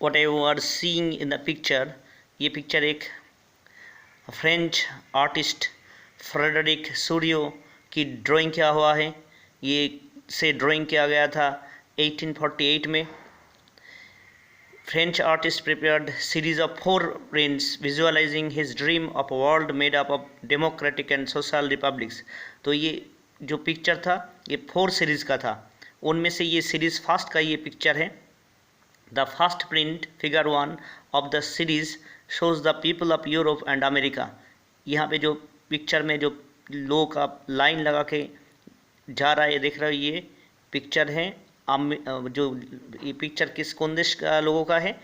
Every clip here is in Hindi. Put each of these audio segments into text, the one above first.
what you are seeing in the picture, ये पिक्चर एक फ्रेंच आर्टिस्ट फ्रेडरिक सूरियो की ड्राइंग किया हुआ है। ये से ड्राइंग किया गया था 1848 में। French artist prepared series of 4 prints visualizing his dream of a world made up of democratic and social republics। तो ये जो पिक्चर था ये 4 सीरीज का था, उनमें से ये सीरीज फर्स्ट का ये पिक्चर है। The first print figure 1 of the series shows the people of Europe and America. यहाँ पे जो पिक्चर में जो लोग का लाइन लगा के जा रहा है, देख रहे हो, ये पिक्चर है जो ये पिक्चर किस कौन देश का लोगों का है,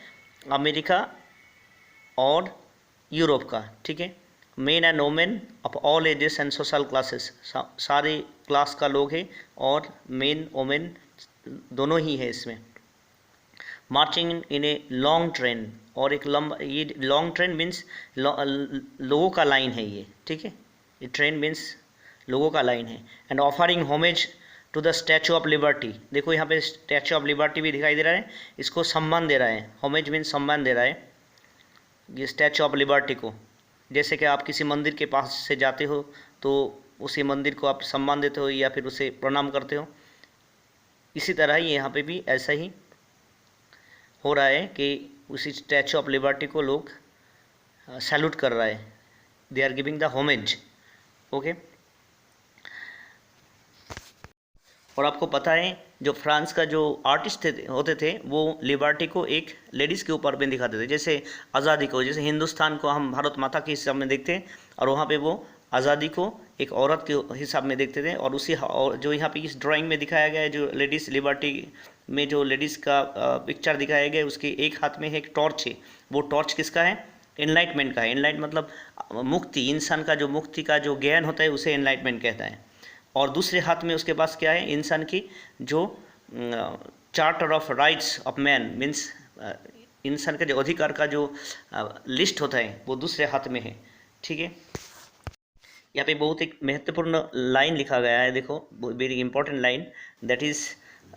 अमेरिका और यूरोप का। ठीक है, main and women of all ages and social classes, सारे क्लास का लोग हैं और मेन वोमेन दोनों ही है इसमें। Marching in a long train, और एक लंबा, ये लॉन्ग ट्रेन मीन्स लोगों का लाइन है ये। ठीक है, ये ट्रेन मीन्स लोगों का लाइन है। And offering homage to the Statue of Liberty. देखो यहाँ पे स्टैचू ऑफ लिबर्टी भी दिखाई दे रहा है, इसको सम्मान दे रहा है। होमेज मीन्स सम्मान दे रहा है ये स्टैचू ऑफ लिबर्टी को। जैसे कि आप किसी मंदिर के पास से जाते हो तो उसी मंदिर को आप सम्मान देते हो या फिर उसे प्रणाम करते हो, इसी तरह ये यहाँ पे भी ऐसा ही हो रहा है कि उसी स्टैचू ऑफ लिबर्टी को लोग सैल्यूट कर रहा है, they are giving the homage. Okay, और आपको पता है जो फ्रांस का जो आर्टिस्ट होते थे वो लिबर्टी को एक लेडीज़ के ऊपर में दिखाते थे, जैसे आज़ादी को, जैसे हिंदुस्तान को हम भारत माता के हिसाब में देखते हैं और वहाँ पे वो आज़ादी को एक औरत के हिसाब में देखते थे। और उसी जो यहाँ पे इस ड्राइंग में दिखाया गया है, जो लेडीज़ लिबर्टी में जो लेडीज़ का पिक्चर दिखाया गया है, उसके एक हाथ में एक टॉर्च है। वो टॉर्च किसका है? एनलाइटमेंट का है। एनलाइट मतलब मुक्ति, इंसान का जो मुक्ति का जो ज्ञान होता है उसे एनलाइटमेंट कहता है। और दूसरे हाथ में उसके पास क्या है? इंसान की जो charter of rights of man, means इंसान के जो अधिकार का जो लिस्ट होता है वो दूसरे हाथ में है। ठीक है, यहाँ पे बहुत एक महत्वपूर्ण लाइन लिखा गया है, देखो, very important line, that is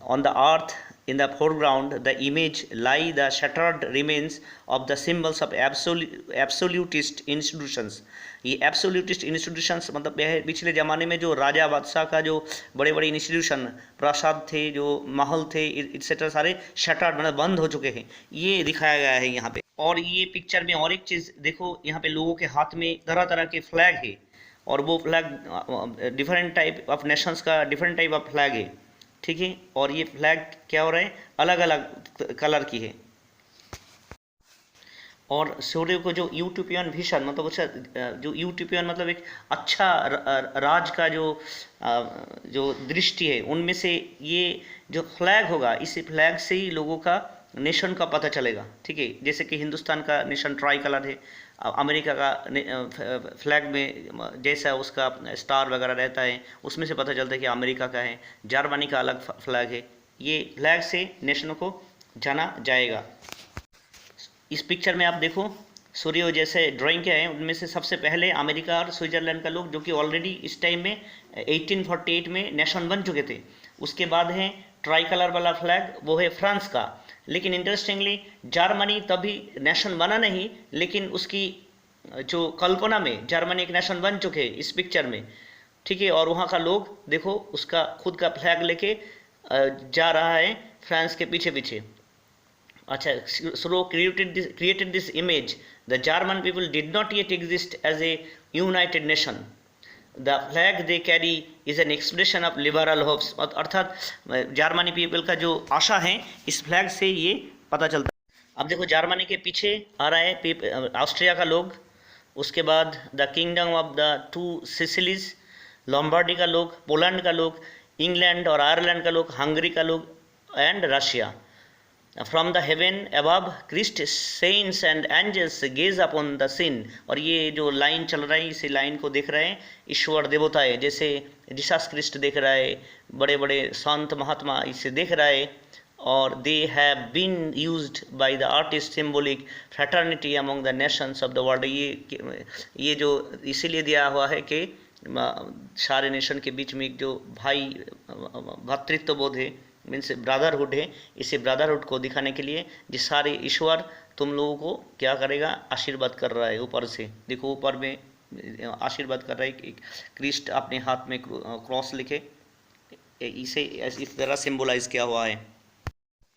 on the earth in the foreground the image lie the shattered remains of the symbols of absolutist institutions। ये एब्सोल्यूटिस्ट इंस्टीट्यूशंस मतलब यह पिछले ज़माने में जो राजा बादशाह का जो बड़े बड़े इंस्टीट्यूशन, प्रासाद थे, जो महल थे, एक्सेट्रा, सारे शटर्ड मतलब बंद हो चुके हैं, ये दिखाया गया है यहाँ पे। और ये पिक्चर में और एक चीज़ देखो, यहाँ पे लोगों के हाथ में तरह तरह के फ्लैग है और वो flag different type of Nations का डिफरेंट टाइप ऑफ फ्लैग है। ठीक है, और ये फ्लैग क्या हो रहा है? अलग अलग कलर की है। और सूर्य को जो यूटोपियन विजन मतलब उसका जो यूटोपियन मतलब एक अच्छा राज का जो दृष्टि है, उनमें से ये जो फ्लैग होगा, इसी फ्लैग से ही लोगों का नेशन का पता चलेगा। ठीक है, जैसे कि हिंदुस्तान का नेशन ट्राई कलर है, अमेरिका का फ्लैग में जैसा उसका स्टार वगैरह रहता है उसमें से पता चलता है कि अमेरिका का है। जर्मनी का अलग फ्लैग है। ये फ्लैग से नेशनों को जाना जाएगा। इस पिक्चर में आप देखो सूर्य जैसे ड्राइंग किया है, उनमें से सबसे पहले अमेरिका और स्विट्जरलैंड का लोग, जो कि ऑलरेडी इस टाइम में 1848 में नेशन बन चुके थे। उसके बाद है ट्राई कलर वाला फ्लैग, वो है फ्रांस का। लेकिन इंटरेस्टिंगली जर्मनी तभी नेशन बना नहीं, लेकिन उसकी जो कल्पना में जर्मनी एक नेशन बन चुके हैं इस पिक्चर में। ठीक है, और वहाँ का लोग देखो उसका खुद का फ्लैग लेके जा रहा है फ्रांस के पीछे पीछे। अच्छा, so created this image, the German people did not yet exist as a united nation. The flag they carry is an expression of liberal hopes। अर्थात जर्मनी पीपल का जो आशा है इस फ्लैग से ये पता चलता है। अब देखो जर्मनी के पीछे आ रहा है ऑस्ट्रिया का लोग, उसके बाद the kingdom of the 2 Sicilies, Lombardy का लोग, पोलैंड का लोग, इंग्लैंड और आयरलैंड का लोग, हंगरी का लोग and Russia. From the heaven above Christ saints and angels gaze upon the scene. और ये जो लाइन चल रहा है, इसी लाइन को देख रहे हैं ईश्वर देवताएं, जैसे जीसस क्रिस्ट देख रहा है, बड़े बड़े संत महात्मा इसे देख रहा है। और they have been used by the artist symbolic fraternity among the nations of the world. ये जो इसीलिए दिया हुआ है कि सारे नेशन के बीच में एक जो भाई भ्रातृत्व बोध है, मीन्स ब्रदरहुड है, इसे ब्रदरहुड को दिखाने के लिए जिस सारे ईश्वर तुम लोगों को क्या करेगा, आशीर्वाद कर रहा है ऊपर से। देखो ऊपर में आशीर्वाद कर रहा है, एक क्रिस्ट अपने हाथ में क्रॉस लिखे, इसे इस तरह सिंबलाइज किया हुआ है।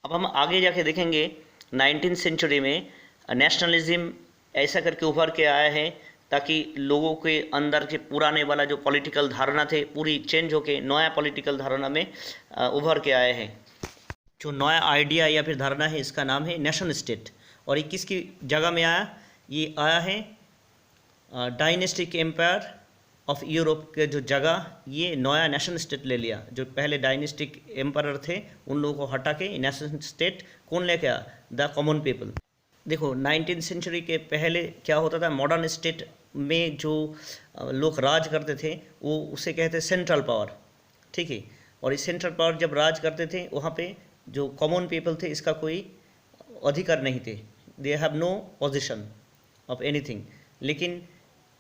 अब हम आगे जाके देखेंगे 19वीं सेंचुरी में नेशनलिज्म ऐसा करके उभर के आया है ताकि लोगों के अंदर के पुराने वाला जो पॉलिटिकल धारणा थे पूरी चेंज होके नया पॉलिटिकल धारणा में उभर के आए हैं। जो नया आइडिया या फिर धारणा है इसका नाम है नेशन स्टेट। और ये किसकी जगह में आया, ये आया है डायनेस्टिक एम्पायर ऑफ यूरोप के जो जगह ये नया नेशन स्टेट ले लिया। जो पहले डायनेस्टिक एम्पायर थे उन लोगों को हटा के नेशन स्टेट कौन लेके आया, द कॉमन पीपल। देखो 19वीं सेंचुरी के पहले क्या होता था, मॉडर्न स्टेट में जो लोग राज करते थे वो उसे कहते सेंट्रल पावर, ठीक है। और इस सेंट्रल पावर जब राज करते थे वहाँ पे जो कॉमन पीपल थे इसका कोई अधिकार नहीं थे, they have no position of anything. लेकिन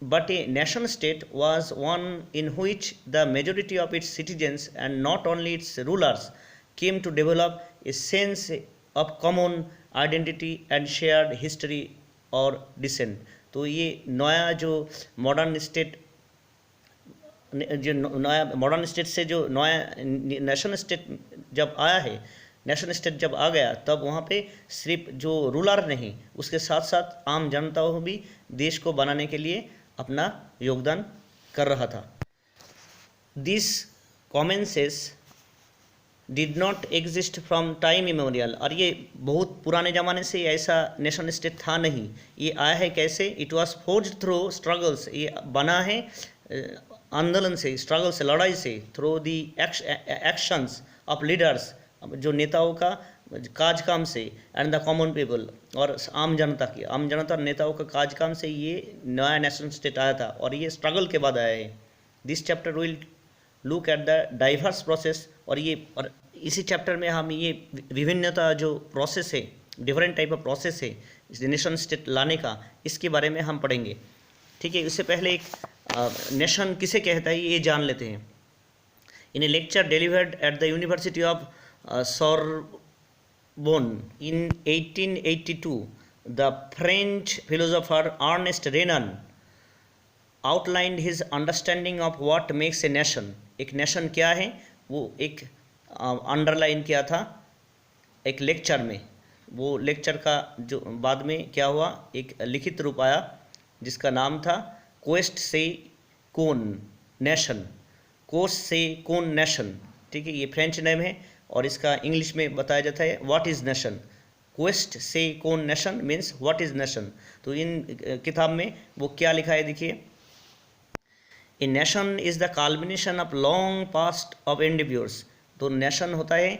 but a nation state was one in which the majority of its citizens and not only its rulers came to develop a sense of common identity and shared history और descent। तो ये नया जो मॉडर्न स्टेट से जो नया नेशन स्टेट जब आया है, नेशन स्टेट जब आ गया तब वहाँ पे सिर्फ जो रूलर नहीं उसके साथ साथ आम जनता को भी देश को बनाने के लिए अपना योगदान कर रहा था। This commons did not exist from time immemorial. और ये बहुत पुराने ज़माने से ऐसा नेशन स्टेट था नहीं। ये आया है कैसे, it was forge through struggles. ये बना है आंदोलन से, स्ट्रगल से, लड़ाई से, through the actions of leaders, जो नेताओं का काज काम से, एंड द कॉमन पीपल, और आम जनता नेताओं का काज काम से ये नया नेशनल स्टेट आया था। और ये स्ट्रगल के बाद आया है। This chapter will look at the diverse process. और इसी चैप्टर में हम ये विभिन्नता जो प्रोसेस है, डिफरेंट टाइप ऑफ प्रोसेस है इस नेशन स्टेट लाने का, इसके बारे में हम पढ़ेंगे, ठीक है। इससे पहले एक नेशन किसे कहता है ये जान लेते हैं। In a lecture delivered at the university of Sorbonne in 1882, the French philosopher Ernest Renan outlined his understanding of what makes a nation। एक नेशन क्या है वो एक अंडरलाइन किया था एक लेक्चर में। वो लेक्चर का जो बाद में क्या हुआ, एक लिखित रूप आया जिसका नाम था क्वेस्ट से कौन नेशन, कोस्ट से कौन नेशन, ठीक है। ये फ्रेंच नेम है और इसका इंग्लिश में बताया जाता है व्हाट इज़ नेशन। क्वेस्ट से कौन nation means what is nation. तो इन किताब में वो क्या लिखा है देखिए, a nation is the culmination of long past of endeavours. तो नेशन होता है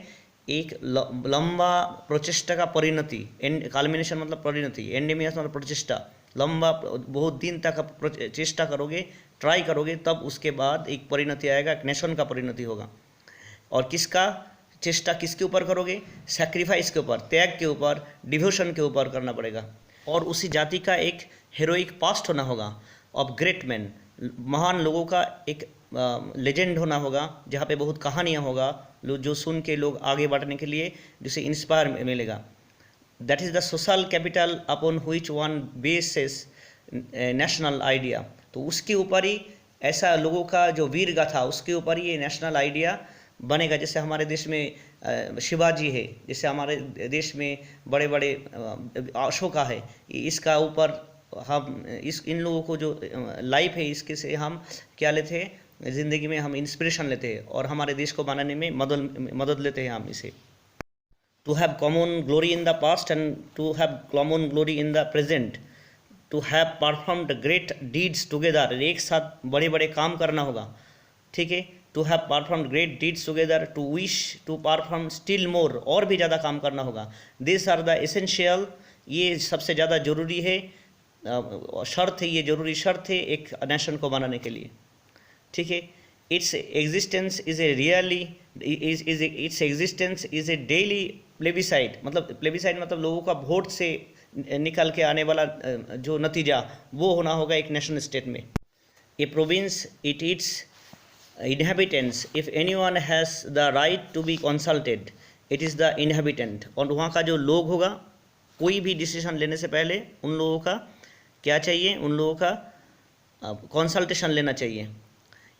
एक लंबा प्रचेष्टा का परिणति। कल्मिनेशन मतलब परिणति, एंडिमियस मतलब प्रचेष्टा, लंबा बहुत दिन तक चेष्टा करोगे, ट्राई करोगे, तब उसके बाद एक परिणति आएगा, एक नेशन का परिणति होगा। और किसका चेष्टा किसके ऊपर करोगे, सैक्रिफाइस के ऊपर, त्याग के ऊपर, डिवोशन के ऊपर करना पड़ेगा। और उसी जाति का एक हीरोइक पास्ट होना होगा, ऑफ ग्रेट मैन, महान लोगों का एक लेजेंड होना होगा, जहाँ पे बहुत कहानियाँ होगा जो सुन के लोग आगे बढ़ने के लिए जिसे इंस्पायर मिलेगा। That is the social capital upon which one bases national idea. तो उसके ऊपर ही ऐसा लोगों का जो वीर गाथा उसके ऊपर ही ये नेशनल आइडिया बनेगा। जैसे हमारे देश में शिवाजी है, जैसे हमारे देश में बड़े बड़े अशोका है, इसका ऊपर हम इन लोगों को जो लाइफ है इसके से हम क्या लेते हैं, ज़िंदगी में हम इंस्पिरेशन लेते हैं और हमारे देश को बनाने में मदद लेते हैं हम इसे। To have common glory in the past and to have common glory in the present, to have performed great deeds together, एक साथ बड़े बड़े काम करना होगा, ठीक है। To have performed great deeds together, to wish to perform still more, और भी ज़्यादा काम करना होगा। दिस आर द एसेंशियल, ये सबसे ज़्यादा जरूरी है, शर्त है, ये जरूरी शर्त है एक नेशन को बनाने के लिए, ठीक है। Its existence is a really its existence is a daily plebiscite, मतलब प्लेबिसाइड मतलब लोगों का वोट से निकल के आने वाला जो नतीजा वो होना होगा एक नेशन स्टेट में। A province its inhabitants, if anyone has the right to be consulted, it is the inhabitant। और वहाँ का जो लोग होगा, कोई भी डिसीजन लेने से पहले उन लोगों का क्या चाहिए, उन लोगों का कंसल्टेशन लेना चाहिए।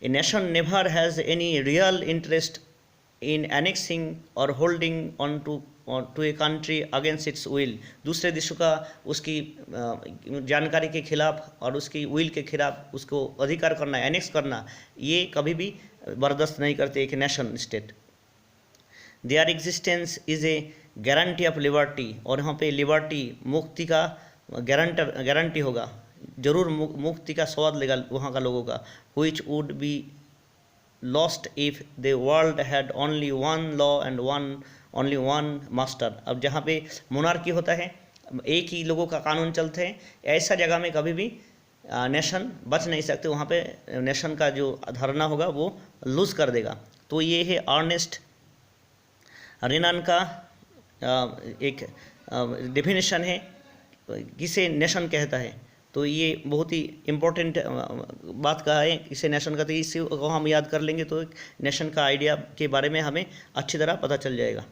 A nation never has any real interest in annexing or holding on to a country against its will. दूसरे देशों का उसकी जानकारी के खिलाफ और उसकी विल के खिलाफ उसको अधिकार करना, एनेक्स करना, ये कभी भी बर्दाश्त नहीं करते एक nation state. There existence is a guarantee of liberty, और यहाँ पे लिबर्टी, मुक्ति का गारंटी होगा, जरूर मुक्ति का स्वाद लेगा वहाँ का लोगों का। Which would be lost if the world had only one law and only one master। अब जहाँ पे मोनार्की होता है, एक ही लोगों का कानून चलते हैं, ऐसा जगह में कभी भी नेशन बच नहीं सकते। वहाँ पे नेशन का जो धारणा होगा वो लूज कर देगा। तो ये है अर्नेस्ट रेनान का एक डेफिनेशन है, किसे नेशन कहता है। तो ये बहुत ही इम्पोर्टेंट बात कहा है, इसे नेशन कहते हैं। इसी को हम याद कर लेंगे तो नेशन का आइडिया के बारे में हमें अच्छी तरह पता चल जाएगा।